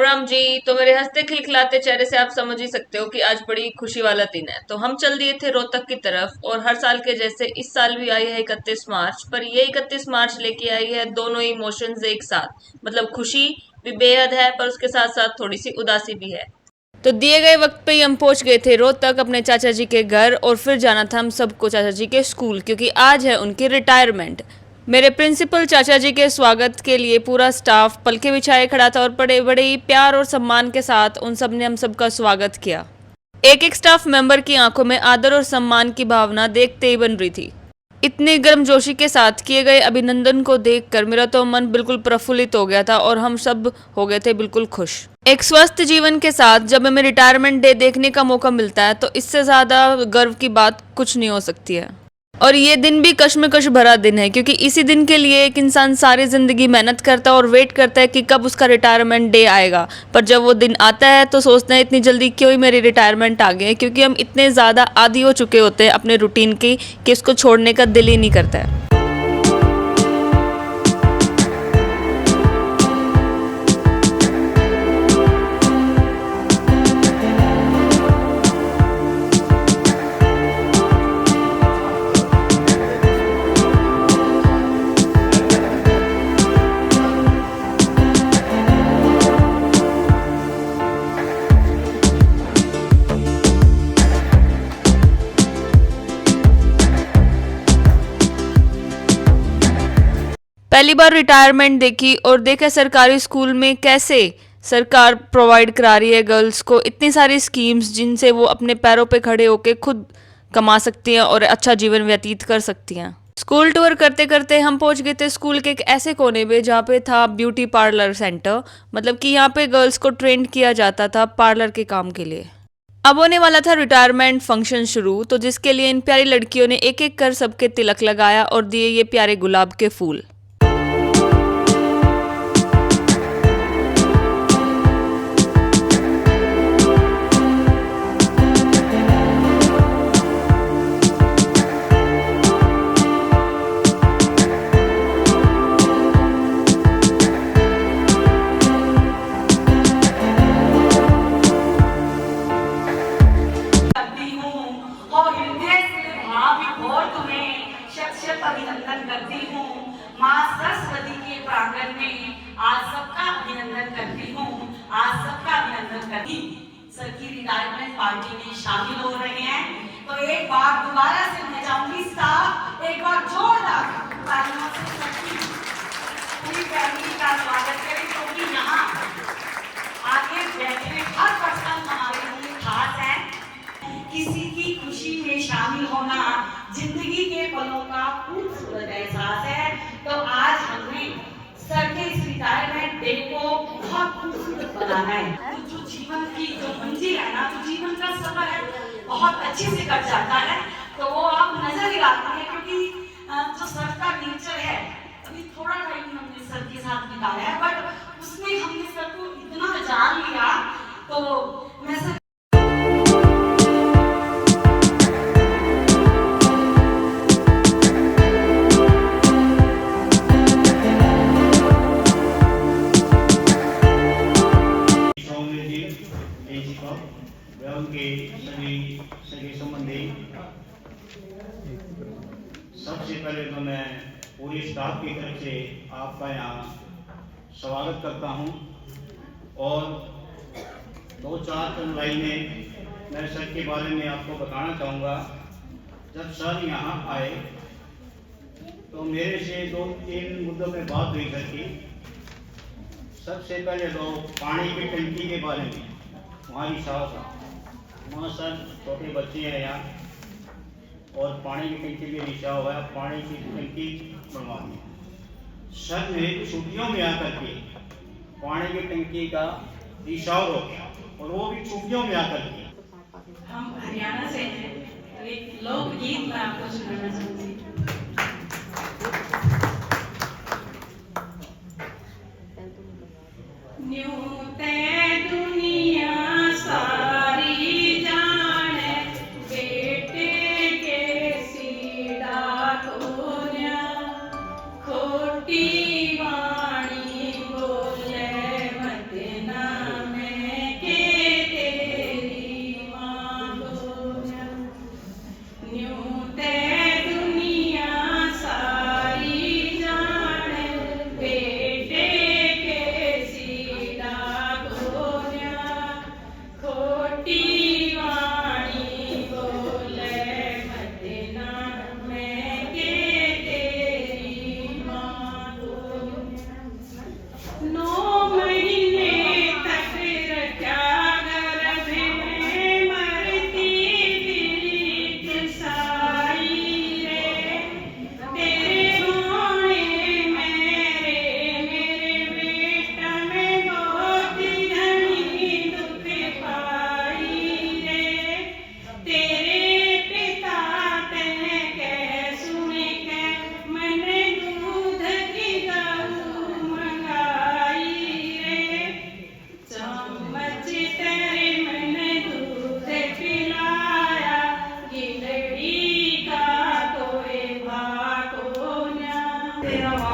राम जी। तो मेरे हंसते खिलखिलाते चेहरे से आप समझ ही सकते हो कि आज बड़ी खुशी वाला दिन है। तो हम चल दिए थे रोहतक की तरफ, और हर साल के जैसे इस साल भी आई है 31 मार्च। पर ये 31 मार्च लेके आई है दोनों इमोशंस एक साथ। मतलब खुशी भी बेहद है, पर उसके साथ साथ थोड़ी सी उदासी भी है। तो दिए गए वक्त पे ही हम पहुंच गए थे रोहतक अपने चाचा जी के घर, और फिर जाना था हम सबको चाचा जी के स्कूल, क्योंकि आज है उनकी रिटायरमेंट। मेरे प्रिंसिपल चाचा जी के स्वागत के लिए पूरा स्टाफ पलके बिछाए खड़ा था, और बड़े बड़े ही प्यार और सम्मान के साथ उन सब ने हम सबका स्वागत किया। एक एक स्टाफ मेंबर की आंखों में आदर और सम्मान की भावना देखते ही बन रही थी। इतनी गर्मजोशी के साथ किए गए अभिनंदन को देखकर मेरा तो मन बिल्कुल प्रफुल्लित हो गया था, और हम सब हो गए थे बिल्कुल खुश। एक स्वस्थ जीवन के साथ जब हमें रिटायरमेंट डे देखने का मौका मिलता है, तो इससे ज्यादा गर्व की बात कुछ नहीं हो सकती है। और ये दिन भी कश्मकश भरा दिन है, क्योंकि इसी दिन के लिए एक इंसान सारी जिंदगी मेहनत करता है और वेट करता है कि कब उसका रिटायरमेंट डे आएगा। पर जब वो दिन आता है तो सोचते हैं इतनी जल्दी क्यों ही मेरी रिटायरमेंट आ गई, क्योंकि हम इतने ज़्यादा आदी हो चुके होते हैं अपने रूटीन की कि इसको छोड़ने का दिल ही नहीं करता है। पहली बार रिटायरमेंट देखी, और देखा सरकारी स्कूल में कैसे सरकार प्रोवाइड करा रही है गर्ल्स को इतनी सारी स्कीम्स, जिनसे वो अपने पैरों पे खड़े होकर खुद कमा सकती हैं और अच्छा जीवन व्यतीत कर सकती हैं। स्कूल टूर करते करते हम पहुंच गए थे स्कूल के एक ऐसे कोने में जहाँ पे था ब्यूटी पार्लर सेंटर। मतलब कि यहाँ पे गर्ल्स को ट्रेन किया जाता था पार्लर के काम के लिए। अब होने वाला था रिटायरमेंट फंक्शन शुरू, तो जिसके लिए इन प्यारी लड़कियों ने एक एक कर सबके तिलक लगाया और दिए ये प्यारे गुलाब के फूल। अभिनंदन करती हूँ। माँ सरस्वती के प्रांगण में आज सबका अभिनंदन करती हूँ। आज सबका अभिनंदन करती सर की रिटायरमेंट पार्टी में शामिल हो रहे हैं। तो एक बार दोबारा से मैं चाहूंगी स्टाफ एक बार जोरदार तालियों से सबकी पूरी फैमिली का स्वागत करें, क्योंकि यहाँ आगे बैठे हर पर्सन हमारे लिए खास है। किसी की खुशी में शामिल होना जिंदगी के पलों का खूबसूरत एहसास है। तो आज हमने सर के इस रिटायरमेंट डे को बहुत खूबसूरत बनाना है। तो जो जीवन की जो मंजिल है ना, जो जीवन का सफर है, बहुत अच्छे से कट जाता है। तो वो आप नजर ही आते हैं, क्योंकि जो सर का नेचर है, अभी थोड़ा टाइम हमने सर के साथ बिताया है, बट उसमें हमने सर को इतना जान लिया। तो मैं सर सबसे पहले तो मैं पूरी स्टाफ की तरफ से आपका यहाँ स्वागत करता हूँ। और दो चार लाइनें मैं सर के बारे में आपको बताना चाहूँगा। जब सर यहाँ आए तो मेरे से दो तीन मुद्दों में बात हुई सर की। सबसे पहले तो पानी की टंकी के बारे में हमारी साहब वहाँ सर छोटे बच्चे हैं यहाँ, और पानी की टंकी भी रिश्ता हुआ है, पानी की टंकी बनवानी है। सर ने छुट्टियों में आकर के पानी की टंकी का रिसाव हो गया, और वो भी छुट्टियों में आकर के। हम हरियाणा से हैं, एक लोकगीत मैं आपको सुनाना चाहूंगी।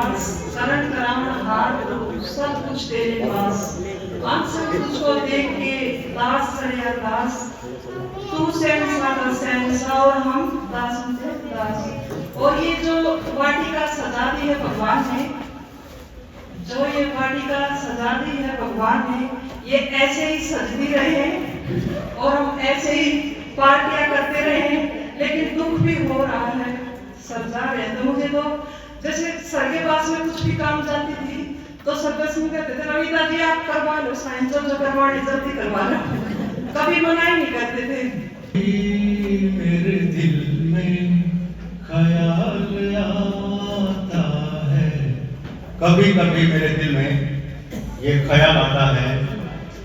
पास, शरण कराना हाथ दो, सब कुछ तेरे पास। अक्सर तुझको देख के दास करे अरदास, तू शहंशाह का शहंशाह और हम दास थे दास। और ये जो वाटिका सजा दी है भगवान ने, जो ये वाटिका सजा दी है भगवान ने, ये ऐसे ही सजती रहे और हम ऐसे ही पार्टियां करते रहे। लेकिन दुख भी हो रहा है, सजा रहे। तो मुझे तो जैसे सर के पास में कुछ भी काम जाती थी तो सर्कस में कहते थे रविता जी आप करवा लो साइन, जो करवाने जल्दी करवा लो, कभी मना ही नहीं करते थे। मेरे दिल में ख्याल आता है, कभी कभी मेरे दिल में ये ख्याल आता है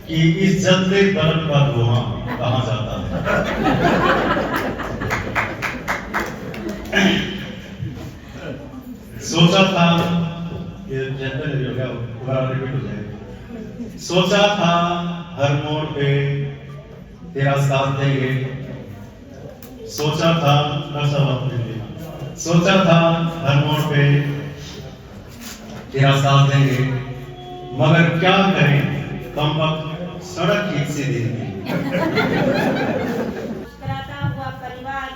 कि इस जलते बल्ब का धुआं कहाँ जाता है। सोचा था ये जनरल हो गया, दोबारा रिपीट हो जाएगा। सोचा था हर मोड़ पे तेरा साथ देंगे, सोचा था सोचा था हर मोड़ पे तेरा साथ देंगे, मगर क्या करें कम वक्त सड़क खींच से देंगे। मुस्कुराता हुआ परिवार,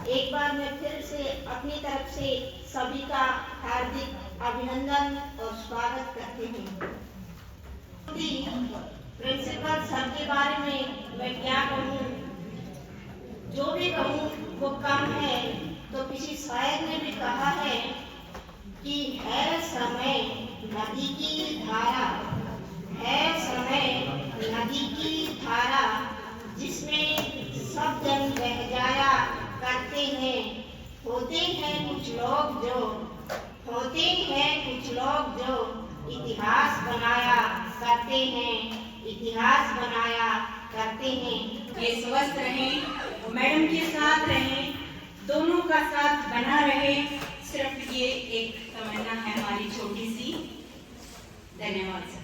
एक बार मैं फिर से अपनी तरफ से सभी का हार्दिक अभिनंदन और स्वागत करती हूँ। प्रिंसिपल सर के बारे में मैं क्या कहूँ, जो भी कहूँ वो कम है। तो किसी शायर ने भी कहा है कि है समय नदी की धारा, है समय नदी की धारा, जिसमें सब जन बह जाया करते हैं। होते हैं कुछ लोग जो इतिहास बनाया करते हैं, इतिहास बनाया करते हैं। ये स्वस्थ रहें, मैडम के साथ रहें, दोनों का साथ बना रहे। सिर्फ ये एक तमन्ना है हमारी छोटी सी। धन्यवाद सर।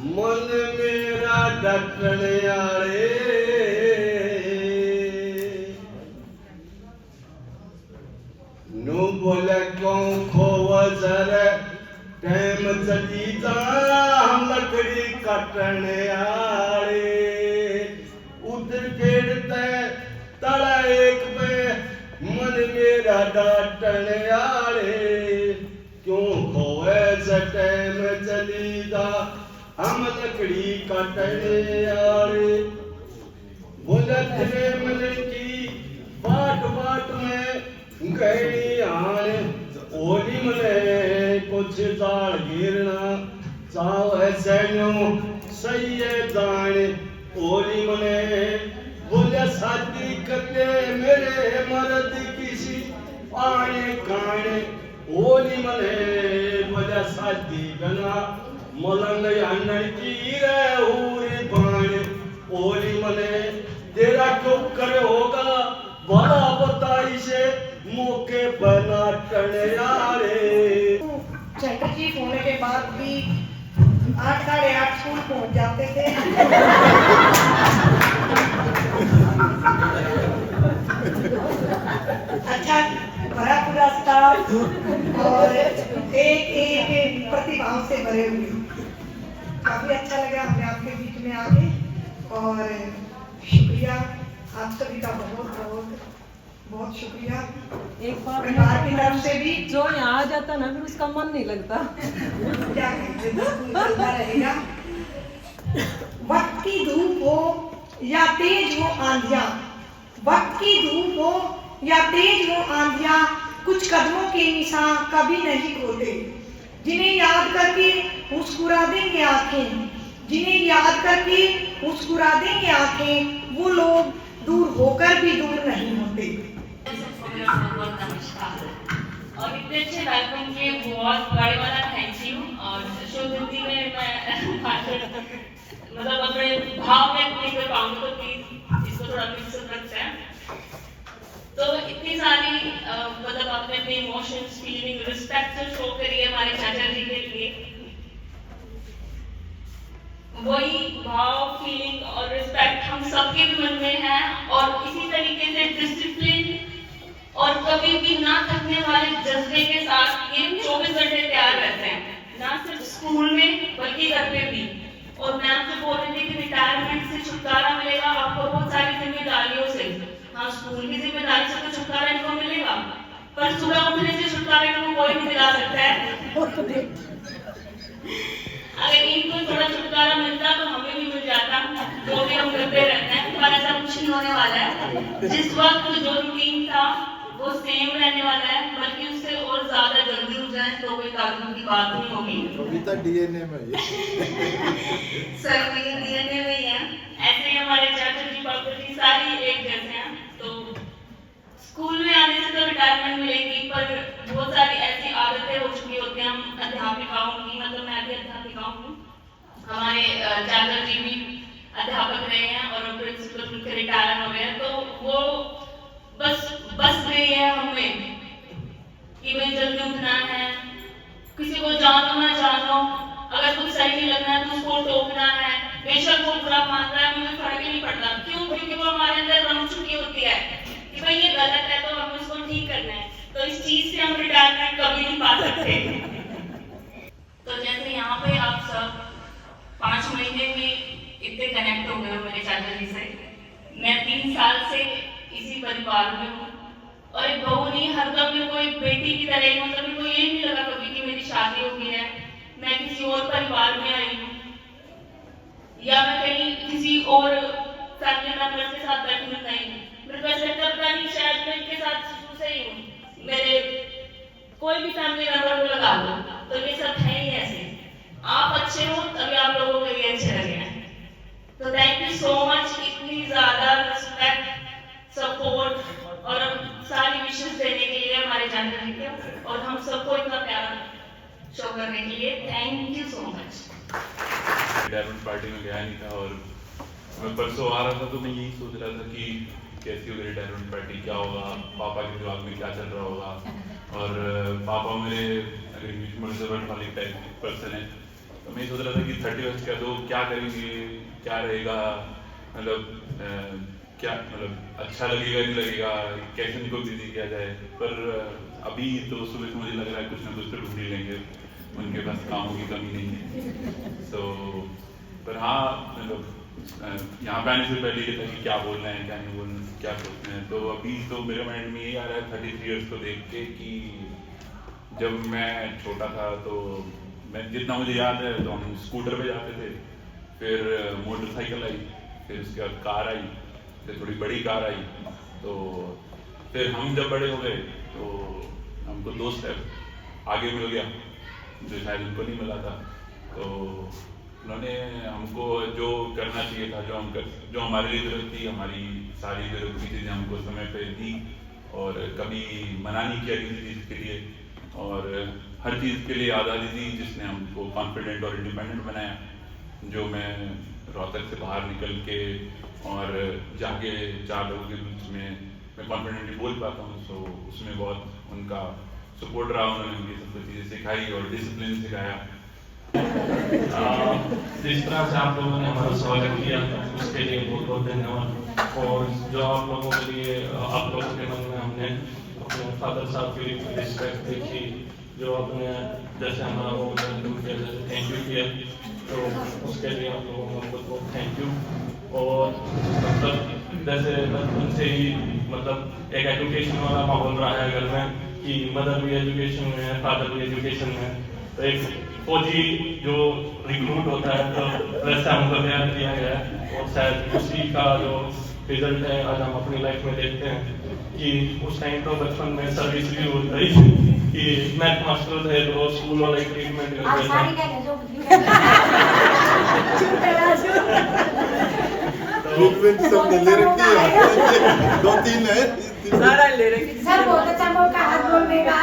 मन मेरा डटने आले नु बोले कौन खोवजर टाइम चली जा हम लकड़ी कटने आले उधर खेड़ते तड़ा एक पे मन मेरा डटने आले क्यों खोवे टाइम चली जा हम लकड़ी काटने आले बुलत में मन की बाट बाट में गई आने ओली मने कुछ दाल गिरना चाव सैनो सही है दाने ओली मने बोले शादी करते मेरे मर्द किसी आने काने ओली मने बोले शादी बना मलंग अन्न की रे बाण ओली मने तेरा क्यों करे होगा बड़ा बताई से मौके बना टने यारे। शंकर जी होने के बाद भी 8 साढ़े 8 स्कूल पहुंच जाते थे। अच्छा भरा पूरा स्टाफ और एक प्रतिभाओं से भरे हुए, काफी अच्छा लगा हमें आपके बीच में आके। और शुक्रिया आप सभी का बहुत बहुत बहुत शुक्रिया। एक बार परिवार की तरफ से भी जो यहाँ आ जाता ना फिर उसका मन नहीं लगता। क्या चलता रहेगा। वक्त की धूप हो या तेज हो आंधियां, वक्त की धूप हो या तेज हो आंधियां, कुछ कदमों के निशान कभी नहीं खोते। जिन्हें याद करके मुस्कुरा देंगे आंखें, जिन्हें याद करके मुस्कुरा देंगे आंखें, वो लोग दूर होकर भी दूर नहीं होते। बहुत नमस्कार। और इतने अच्छे वेलकम के बहुत बड़े वाला थैंक यू। और शुद्ध हिंदी में मैं भाषण मतलब अपने भाव व्यक्त नहीं कर पाऊंगी, तो प्लीज इसको थोड़ा मिक्सअप रखते हैं। तो इतनी सारी मतलब अपने अपने इमोशंस, फीलिंग, रिस्पेक्ट शो करिए हमारे चाचा जी के लिए। वही भाव, फीलिंग और रिस्पेक्ट हम सबके भी मन में है, और इसी तरीके से डिसिप्लिन और कभी भी ना थकने वाले जज्बे के साथ ये 24 घंटे तैयार रहते हैं, ना सिर्फ स्कूल में बल्कि घर पे भी। और मैम जो बोल रही थी कि रिटायरमेंट से छुटकारा मिलेगा आपको बहुत सारी जिम्मेदारियों से। हाँ, स्कूल की जिम्मेदारी से तो छुटकारा इनको मिलेगा, पर सुबह उठने से छुटकारा इनको कोई नहीं दिला सकता है। अगर इनको थोड़ा छुटकारा मिलता तो हमें भी मिल जाता, जो भी हम करते रहते हैं, पर ऐसा कुछ नहीं होने वाला है। जिस वक्त जो रूटीन था वो सेम रहने वाला है, बल्कि उससे और ज्यादा जल्दी उठ जाए तो कोई कानून की बात नहीं होगी। अभी तक डीएनए में सर मेरे डीएनए में ही है। ऐसे ही हमारे चाचा जी, पापा जी सारी एक जैसे हैं। तो स्कूल में आने से तो रिटायरमेंट मिलेगी, पर बहुत सारी ऐसी आदतें हो चुकी होती हैं हम अध्यापिकाओं की, मतलब मैं भी अध्यापिका हूँ, हमारे चाचा जी भी अध्यापक रहे हैं और प्रिंसिपल के रिटायर हो गए हैं। तो वो बस गई है हमें कि भाई जल्दी उठना है, किसी को जानो ना जानो, अगर कुछ सही नहीं लगना है तो उसको टोकना है, बेशक वो बुरा मान रहा है, मुझे फर्क ही नहीं पड़ता। क्यों? क्योंकि वो हमारे अंदर रम चुकी होती है कि भाई ये गलत है तो हमें उसको ठीक करना है। तो इस चीज से हम रिटायरमेंट कभी नहीं पा सकते। तो जैसे यहाँ पे आप सब 5 महीने में इतने कनेक्ट हो गए हो मेरे चाचा जी से, मैं 3 साल से इसी परिवार में हूँ, और एक बहू नहीं, हरदम में कोई बेटी की तरह, मतलब मेरे को ये नहीं लगा कभी कि मेरी शादी हो गई है, मैं किसी और परिवार में आई हूँ, या मैं कहीं किसी और फैमिली मेंबर के साथ बैठी हूँ। नहीं, मेरे को ऐसा लगता पता नहीं, शायद मैं इनके साथ शुरू से ही हूँ। मेरे कोई भी फैमिली मेंबर को लगा दो तो ये सब है ही ऐसे। आप अच्छे हो तभी आप लोगों के लिए अच्छे लगे हैं। तो थैंक यू सो मच, इतनी ज्यादा रिस्पेक्ट, सपोर्ट और सारी विशेष देने के लिए हमारे चाचा जी के, और हम सबको इतना प्यार शो करने के लिए thank you so much. Retirement party में गया नहीं था, और मैं परसों आ रहा था तो मैं यही सोच रहा था कि कैसी होगी रिटायरमेंट पार्टी, क्या होगा, पापा के दिमाग में क्या चल रहा होगा। और पापा मेरे इंग्लिश में रिजर्वेंट वाली टाइप पर्सन है, तो मैं सोच रहा था कि 31 का तो क्या करेंगे, क्या रहेगा, मतलब क्या, मतलब अच्छा लगेगा नहीं लगेगा, कैसे इनको बिजी किया जाए। पर अभी तो सुबह से मुझे लग रहा है कुछ ना कुछ तो ढूंढ ही लेंगे, उनके पास कामों की कमी नहीं है। तो पर हाँ, मतलब यहाँ पे आने से पहले ये था कि क्या बोलना है, क्या नहीं बोलना, क्या सोचना है। तो अभी तो मेरे माइंड में यही आ रहा है 33 ईयर्स को देख के कि जब मैं छोटा था तो मैं, जितना मुझे याद है, तो हम स्कूटर पे जाते थे, फिर मोटरसाइकिल आई, फिर उसके बाद कार आई, फिर थोड़ी बड़ी कार आई, तो फिर हम जब बड़े हो गए तो हमको 2 स्टेप आगे मिल गया जो शायद उनको नहीं मिला था। तो उन्होंने हमको जो करना चाहिए था, जो हमारे लिए जरूरत थी, हमारी सारी जरूरत की चीज़ें हमको समय पे दी, और कभी मना नहीं किया किसी चीज़ के लिए, और हर चीज़ के लिए आज़ादी दी, जिसने हमको कॉन्फिडेंट और इंडिपेंडेंट बनाया। जो मैं रोहतक से बाहर निकल के और जाके 4 लोगों के बीच में मैं कॉन्फिडेंटली बोल पाता हूँ, तो उसमें बहुत उनका सपोर्ट रहा। उन्होंने ये सब चीज़ें सिखाई और डिसिप्लिन सिखाया। जिस तरह से आप लोगों ने हमारा स्वागत किया उसके लिए बहुत बहुत धन्यवाद। और जो आप लोगों के लिए, आप लोगों के मन में हमने अपने फादर साहब की रिस्पेक्ट देखी, जो आपने जैसे हमारा वो वेलकम किया, जैसे थैंक यू किया, तो उसके लिए आप लोगों को बहुत बहुत थैंक यू। और मतलब जैसे बचपन से ही मतलब एक एजुकेशन वाला माहौल रहा है घर में कि मदर भी एजुकेशन में है, फादर भी एजुकेशन में है। तो एक फौजी जो रिक्रूट होता है तो वैसा हमको तैयार किया गया है, और शायद उसी का जो रिजल्ट है आज हम अपनी लाइफ में देखते हैं कि उस टाइम तो बचपन में सर्विस भी होता ही कि मैथ मास्टर थे तो स्कूल वाले ट्रीटमेंट करते थे। ट्रीटमेंट सब ले रखी है, 2-3 है, सारा ले रहे सर बहुत अच्छा मौका हाथ बोलने का।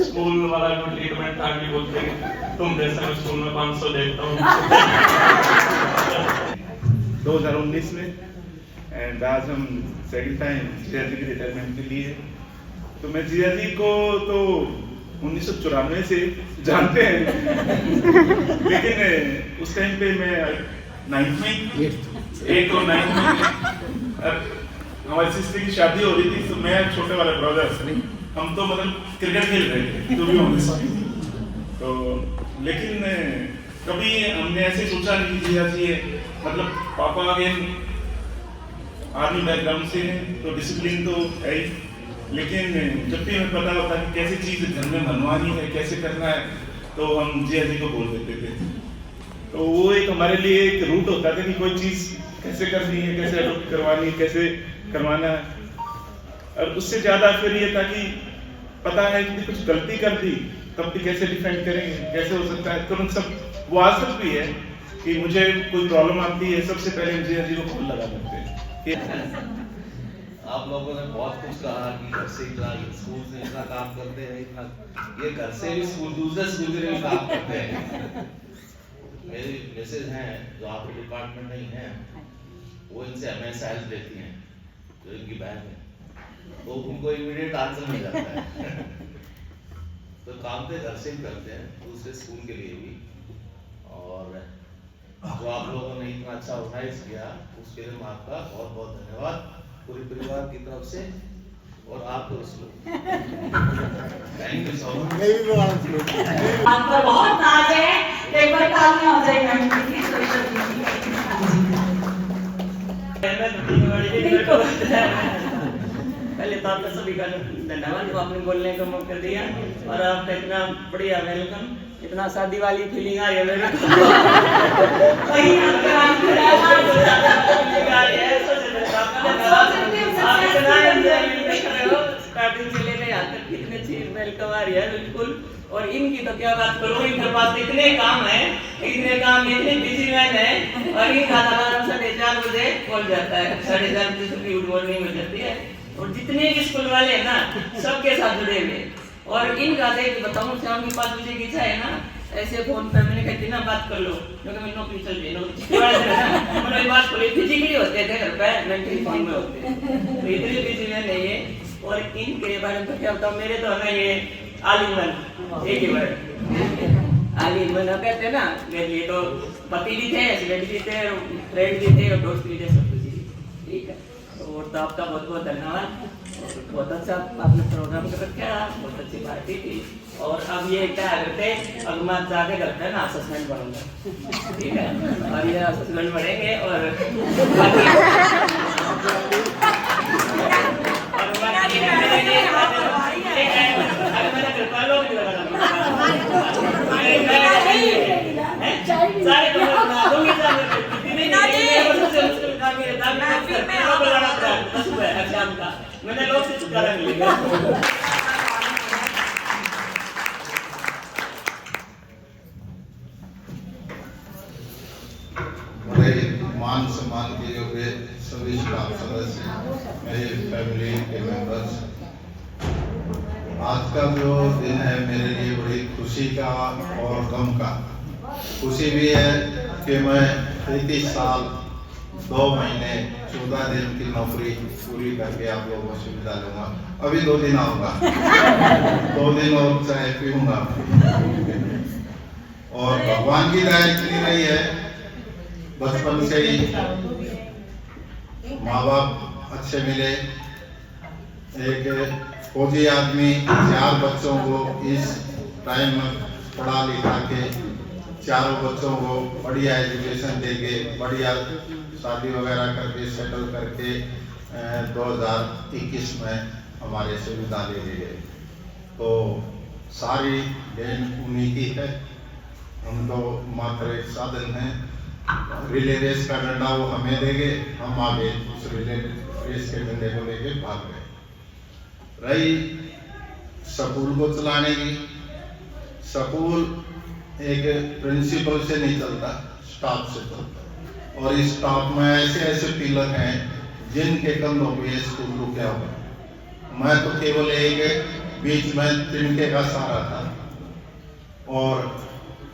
स्कूल वाला जो ट्रीटमेंट था कि बोलते हैं तुम जैसा मैं स्कूल में 500 देखता हूँ। 2019 में एंड आज हम सेकंड टाइम जिया जी की रिटायरमेंट के लिए। तो मैं जिया जी को तो 1994 से जानते हैं लेकिन उस टाइम पे मैं 9th में 8 और 9th में हमारी सिस्टर की शादी हो रही थी। तो मैं छोटे वाले ब्रदर हम तो मतलब क्रिकेट खेल रहे थे तो भी तो लेकिन कभी हमने ऐसे सोचा नहीं कि जिया जी मतलब पापा अगेन आर्मी बैकग्राउंड से हैं तो डिसिप्लिन तो है ही, लेकिन जब भी हमें पता होता कि कैसी चीज़ घर में मनवानी है कैसे करना है तो हम जिया जी को बोल देते थे। तो वो एक हमारे लिए एक रूट होता था कि कोई चीज़ कैसे करनी है, कैसे अडॉप्ट करवानी है, कैसे करवाना है। और उससे ज़्यादा फिर ये था कि पता है कि कुछ गलती कर दी तब भी कैसे डिफेंड करेंगे, कैसे हो सकता है। तो सब वो आज तक भी है कि मुझे कोई प्रॉब्लम आती है सबसे पहले मुझे जी को फोन लगा देते हैं। आप लोगों ने बहुत कुछ कहा कि घर से इतना स्कूल से इतना काम करते हैं, इतना ये घर से भी स्कूल दूसरे स्कूल से भी काम करते हैं। मेरी मिसेज हैं जो आपके डिपार्टमेंट नहीं है, वो इनसे हमेशा हेल्प लेती हैं जो इनकी बहन है, तो उनको इमीडिएट आंसर मिल जाता है। तो काम तो घर से ही करते हैं दूसरे स्कूल के लिए भी। और जो आप लोगों ने इतना अच्छा ऑर्गेनाइज किया उसके लिए मैं आपका बहुत बहुत धन्यवाद पूरे परिवार की तरफ से और आपको थैंक यू सो मच। आपका बहुत नाज है, एक बार तालियां हो जाए मैम की। पहले तो आपका सभी का धन्यवाद जो आपने बोलने का मौका दिया और आपका इतना बढ़िया वेलकम, इतना शादी वाली फीलिंग आ रही है मेरे स्टार्टिंग से लेकर यहाँ तक कितने चीज वेलकम आ रही है बिल्कुल। और इनकी तो क्या बात करूँ, इनके पास इतने काम है, इतने बिजी मैन है और इनका अलार्म 4:30 बजे खोल जाता है, 4:30 बजे गुड मॉर्निंग हो जाती है। और जितने भी स्कूल वाले हैं ना सबके साथ जुड़े हुए। और इनका देख बताऊँ शाम की 5 बजे की चाय ना ऐसे फोन पर मैंने कहती ना बात कर लो क्योंकि मेरी नौकरी चल रही है, नौकरी बात करो फिजिकली होते थे घर पे मेंटली फोन में होते हैं तो इतनी बिजी में नहीं है। और इनके बारे में तो क्या बताऊँ, मेरे तो है ना ये आलिंगन एक ही वर्ड आलिंगन कहते हैं ना, मेरे लिए तो पति भी थे, हस्बैंड भी थे, फ्रेंड भी थे और दोस्त भी थे, सब कुछ ठीक है। और तो आपका बहुत बहुत धन्यवाद। बहुत अच्छा आपने प्रोग्राम कर रखा, बहुत अच्छी पार्टी थी। और अब ये क्या करते अब मैं जाके करते हैं ना असेसमेंट पढ़ूंगा, ठीक है। और ये असेसमेंट पढ़ेंगे और मैंने लोग से छुटकारा मिलेगा। मेरे मान सम्मान के योग्य सभी स्टाफ सदस्य, मेरे फैमिली के मेंबर्स, आज का जो दिन है मेरे लिए बड़ी खुशी का और गम का। खुशी भी है कि मैं 33 साल 2 महीने 14 दिन की नौकरी पूरी करके आप लोगों से विदा लूंगा। अभी 2 दिन आऊंगा 2 दिन और चाय पीऊंगा। और भगवान की दया इतनी रही है, बचपन से ही माँ बाप अच्छे मिले, एक फौजी आदमी 4 बच्चों को इस टाइम में पढ़ा लिखा के 4 बच्चों को बढ़िया एजुकेशन देके बढ़िया शादी वगैरह करके सेटल करके 2021 में हमारे से विदा ले गए। तो सारी देन उन्हीं की है, हम तो मात्र एक साधन हैं। रिले रेस का डंडा वो हमें देंगे, हम आगे उस रिले रेस के डंडे को लेके भाग गए। रही स्कूल को चलाने की, स्कूल एक प्रिंसिपल से नहीं चलता, स्टाफ से चलता। और इस स्टाफ में ऐसे ऐसे पिलर हैं जिनके कंधों पे ये स्कूल रुका हुआ। मैं तो केवल एक बीच में तिनके का सहारा था, और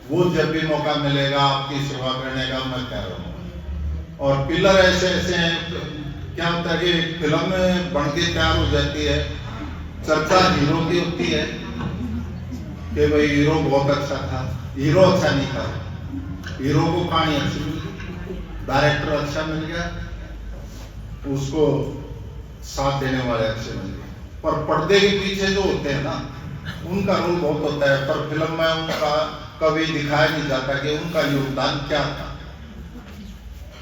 वो जब भी मौका मिलेगा आपकी सेवा करने का मैं कह रहा हूँ। और पिलर ऐसे ऐसे हैं, क्या होता है कि फिल्म में बन के तैयार हो जाती है, चर्चा हीरो की होती है कि भाई हीरो बहुत अच्छा था। हीरो अच्छा नहीं था, हीरो को कहानी अच्छी मिली, डायरेक्टर अच्छा मिल गया, उसको साथ देने वाले अच्छे मिल गए। पर पर्दे के पीछे जो होते हैं ना, उनका रोल बहुत होता है, पर फिल्म में उनका कभी दिखाया नहीं जाता कि उनका योगदान क्या था।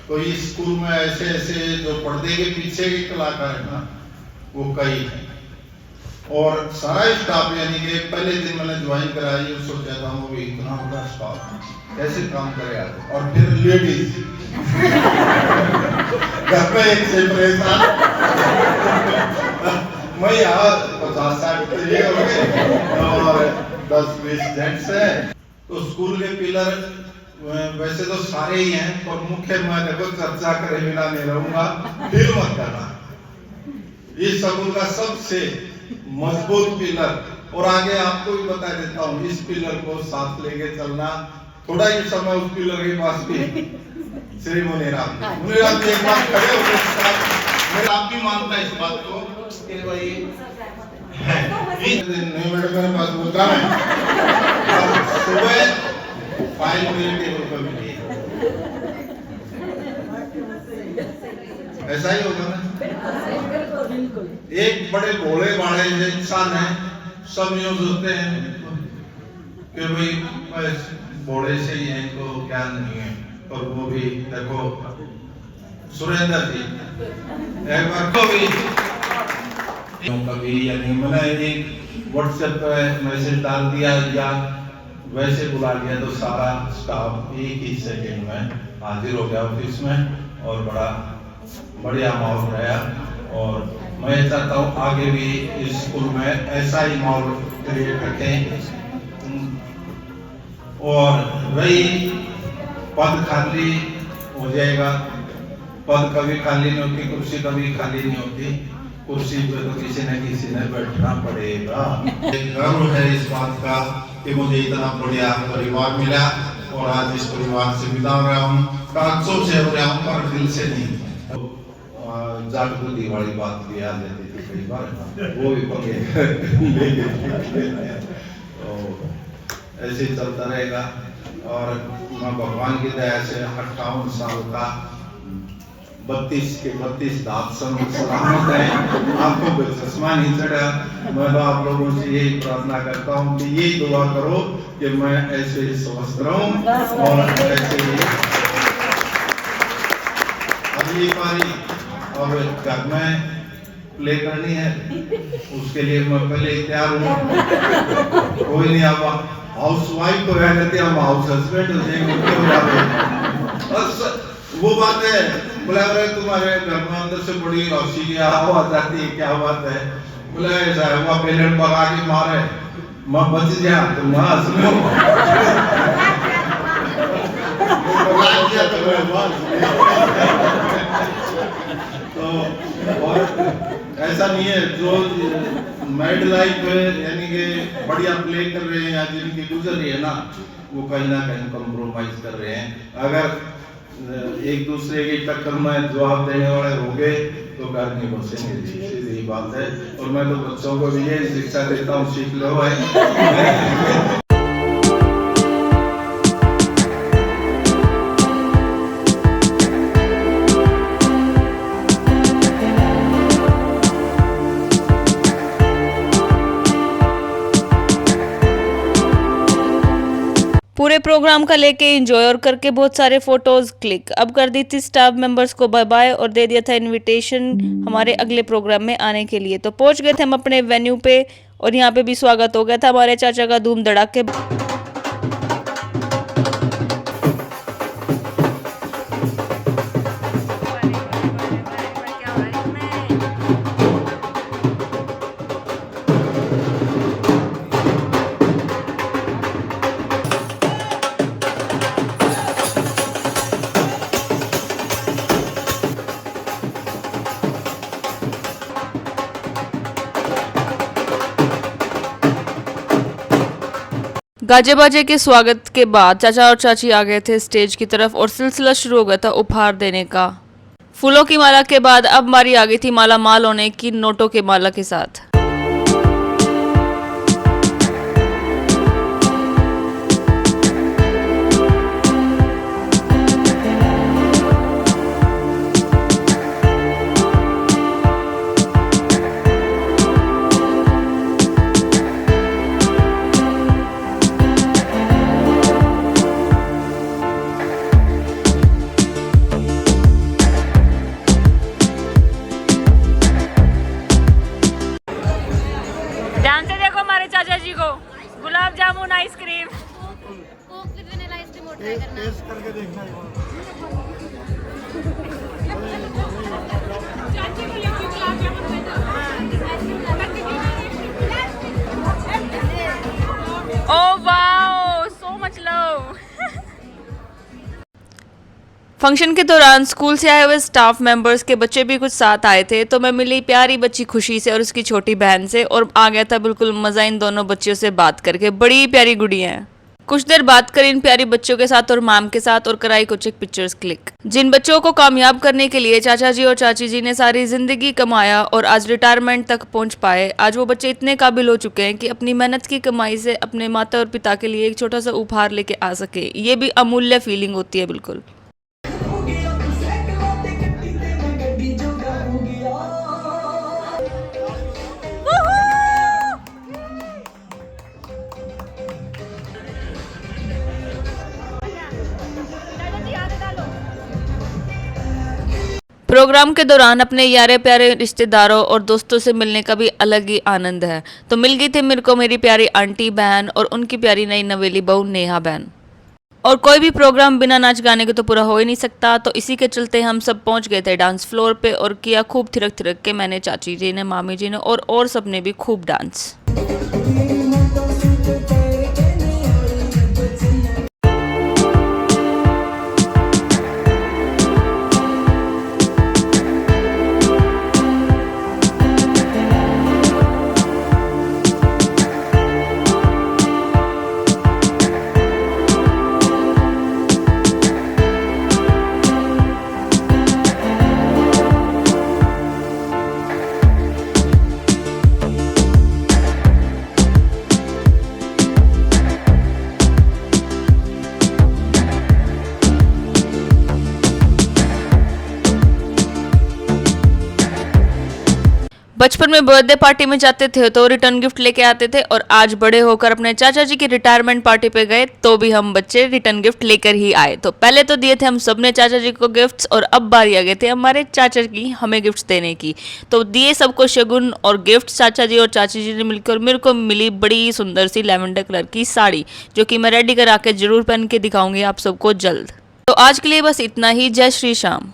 तो इस स्कूल में ऐसे ऐसे जो पर्दे के पीछे के कलाकार है ना, वो कई हैं। और सारा स्टाफ, यानी कि पहले दिन मैंने ज्वाइन कराई, सोचा था वो भी इतना बड़ा स्टाफ कैसे काम करेगा। और फिर लेडीज घर में एक से परेशान, मैं यहाँ 50-60 ये हो गए और 10-20 जेंट्स है। तो स्कूल के पिलर वैसे तो सारे ही हैं, पर मुख्य मैं देखो चर्चा करे बिना नहीं रहूंगा, फिर मत करना। इस स्कूल का सबसे मजबूत पिलर, और आगे आपको भी बता देता हूँ, इस पिलर को साथ लेके चलना। थोड़ा ही समय उस पिलर के पास भी श्री मुनीराम जी एक बार खड़े होकर मेरा आप भी मानता है इस बात को कि भाई नहीं, मेरे पास मुद्रा है, सुबह फाइल मेरे टेबल पर मिली, ऐसा ही होगा ना। एक बड़े भोले भाले इंसान है, सब यूज होते हैं कि भाई भोले से ही है, इनको ज्ञान नहीं है। और वो भी देखो सुरेंद्र जी एक बार को भी कभी, यानी मैंने एक व्हाट्सएप पे मैसेज डाल दिया या वैसे बुला लिया तो सारा स्टाफ एक ही सेकंड में हाजिर हो गया ऑफिस में, और बड़ा बढ़िया माहौल रहा। और मैं चाहता हूँ आगे भी इस स्कूल में ऐसा ही माहौल क्रिएट रखें। और वही पद खाली हो जाएगा, पद कभी खाली नहीं होती, कुर्सी कभी खाली नहीं होती, कुर्सी पे तो किसी न किसी ने बैठना पड़ेगा। एक गर्व है इस बात का कि मुझे इतना बढ़िया परिवार मिला, और आज इस परिवार से विदा हो रहा हूँ, कागजों से हो रहा हूँ पर दिल से नहीं। जागृति वाली बात भी याद रहती थी कई बार, वो भी पंगे तो ऐसे ही चलता रहेगा। और मैं भगवान की दया से 58 साल का 32 के 32 दांत सलामत है, आपको कोई चश्मा नहीं चढ़ा। मैं तो आप लोगों से यही प्रार्थना करता हूँ कि यही दुआ करो कि मैं ऐसे ही स्वस्थ रहूं, और ऐसे ही अगली बारी और घर में प्ले करनी है, उसके लिए मैं पहले ही तैयार हूँ। कोई नहीं, अब हाउस वाइफ को रह लेते हम हाउस हस्बैंड हो जाएंगे। वो बात है, बोला तुम्हारे घर में अंदर से बड़ी हंसी की आवाज आती है, क्या बात है? बोला ऐसा है, वो पहले भगा के मारे, मैं बच गया तो मैं हंस लो। तो और ऐसा नहीं है, जो मैरिड लाइफ है यानी कि बढ़िया प्ले कर रहे हैं या जिनकी गुजर रही है ना, वो कहीं ना कहीं कॉम्प्रोमाइज कर रहे हैं। अगर एक दूसरे की टक्कर में जवाब देने वाले हो गए तो घर नहीं बसेंगे, सीधी बात है। और मैं तो बच्चों को भी यही शिक्षा देता हूँ, सीख लो भाई। पूरे प्रोग्राम का लेके एंजॉय और करके बहुत सारे फोटोज क्लिक। अब कर दी थी स्टाफ मेंबर्स को बाय बाय और दे दिया था इनविटेशन हमारे अगले प्रोग्राम में आने के लिए। तो पहुंच गए थे हम अपने वेन्यू पे और यहाँ पे भी स्वागत हो गया था हमारे चाचा का धूम धड़ाके। गाजे बाजे के स्वागत के बाद चाचा और चाची आ गए थे स्टेज की तरफ और सिलसिला शुरू हो गया था उपहार देने का। फूलों की माला के बाद अब बारी आ गई थी माला माल होने की नोटों के माला के साथ। ध्यान से देखो हमारे चाचा जी को, gulab jamun ice cream coke with vanilla ice cream और ट्राई करना। टेस्ट करके देखना है। चाची को लेके gulab jamun oh wow, so much love. Function के दौरान स्कूल से आए हुए स्टाफ मेंबर्स के बच्चे भी कुछ साथ आए थे, तो मैं मिली प्यारी बच्ची खुशी से और उसकी छोटी बहन से और आ गया था बिल्कुल मजा इन दोनों बच्चियों से बात करके। बड़ी प्यारी गुड़िया हैं। कुछ देर बात करी इन प्यारी बच्चों के साथ और मैम के साथ और कराई कुछ एक पिक्चर्स क्लिक। जिन बच्चों को कामयाब करने के लिए चाचा जी और चाची जी ने सारी जिंदगी कमाया और आज रिटायरमेंट तक पहुंच पाए, आज वो बच्चे इतने काबिल हो चुके हैं कि अपनी मेहनत की कमाई से अपने माता और पिता के लिए एक छोटा सा उपहार लेके आ सके। ये भी अमूल्य फीलिंग होती है बिल्कुल। प्रोग्राम के दौरान अपने यारे प्यारे रिश्तेदारों और दोस्तों से मिलने का भी अलग ही आनंद है। तो मिल गई थी मेरे को मेरी प्यारी आंटी बहन और उनकी प्यारी नई नवेली बहू नेहा बहन। और कोई भी प्रोग्राम बिना नाच गाने के तो पूरा हो ही नहीं सकता, तो इसी के चलते हम सब पहुंच गए थे डांस फ्लोर पे और किया खूब थिरक थिरक के। मैंने, चाची जी ने, मामी जी ने और सब ने भी खूब डांस। बचपन में बर्थडे पार्टी में जाते थे तो रिटर्न गिफ्ट लेके आते थे और आज बड़े होकर अपने चाचा जी की रिटायरमेंट पार्टी पे गए तो भी हम बच्चे रिटर्न गिफ्ट लेकर ही आए। तो पहले तो दिए थे हम सबने चाचा जी को गिफ्ट्स और अब बारी आ गए थे हमारे चाचा की हमें गिफ्ट्स देने की। तो दिए सबको शगुन और गिफ्ट चाचा जी और चाची जी ने मिलकर। मेरे को मिली बड़ी सुंदर सी लैवेंडर कलर की साड़ी जो कि मैं रेडी करा के जरूर पहन के दिखाऊंगी आप सबको जल्द। तो आज के लिए बस इतना ही। जय श्री श्याम।